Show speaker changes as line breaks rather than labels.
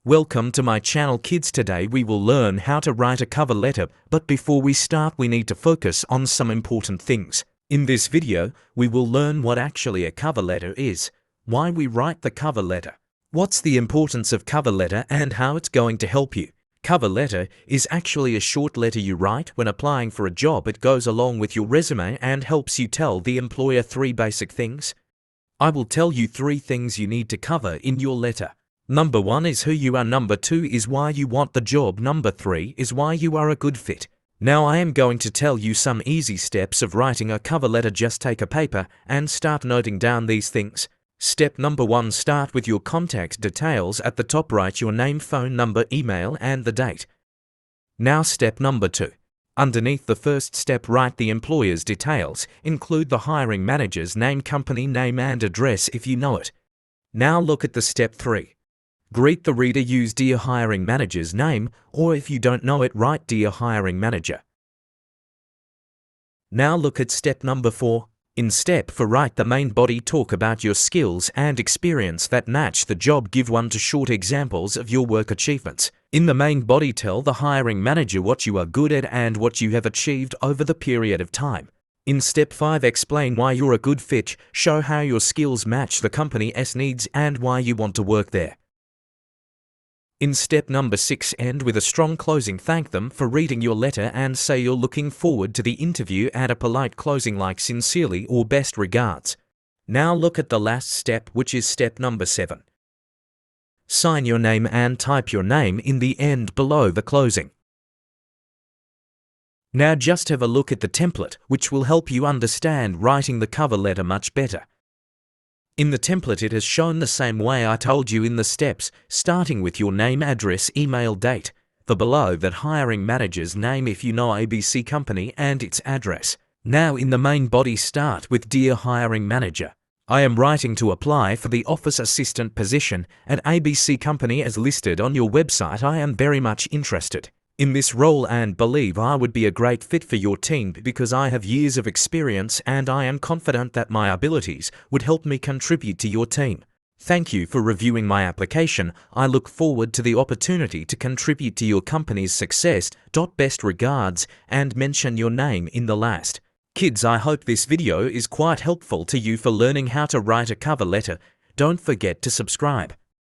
Welcome to my channel kids. Today we will learn how to write a cover letter, but before we start we need to focus on some important things. In this video, we will learn what actually a cover letter is, why we write the cover letter, what's the importance of cover letter and how it's going to help you. Cover letter is actually a short letter you write when applying for a job. It goes along with your resume and helps you tell the employer 3 basic things. I will tell you 3 things you need to cover in your letter. Number 1 is who you are, number 2 is why you want the job, number 3 is why you are a good fit. Now I am going to tell you some easy steps of writing a cover letter. Just take a paper and start noting down these things. Step number 1, start with your contact details. At the top write your name, phone number, email and the date. Now step number 2. Underneath the first step write the employer's details. Include the hiring manager's name, company name and address if you know it. Now look at the step 3. Greet the reader. Use dear hiring manager's name, or if you don't know it, write dear hiring manager. Now look at step number 4. In step 4, write the main body. Talk about your skills and experience that match the job. Give 1 to short examples of your work achievements. In the main body, tell the hiring manager what you are good at and what you have achieved over the period of time. In step 5, explain why you're a good fit. Show how your skills match the company's needs and why you want to work there. In step number 6, end with a strong closing. Thank them for reading your letter and say you're looking forward to the interview. Add a polite closing like sincerely or best regards. Now look at the last step, which is step number 7. Sign your name and type your name in the end below the closing. Now just have a look at the template, which will help you understand writing the cover letter much better. In the template it has shown the same way I told you in the steps, starting with your name, address, email, date. The below that hiring manager's name if you know ABC company and its address. Now in the main body start with dear hiring manager. I am writing to apply for the office assistant position at ABC company as listed on your website. I am very much interested in this role and believe I would be a great fit for your team because I have years of experience and I am confident that my abilities would help me contribute to your team. Thank you for reviewing my application. I look forward to the opportunity to contribute to your company's success. Best regards and mention your name in the last. Kids, I hope this video is quite helpful to you for learning how to write a cover letter. Don't forget to subscribe.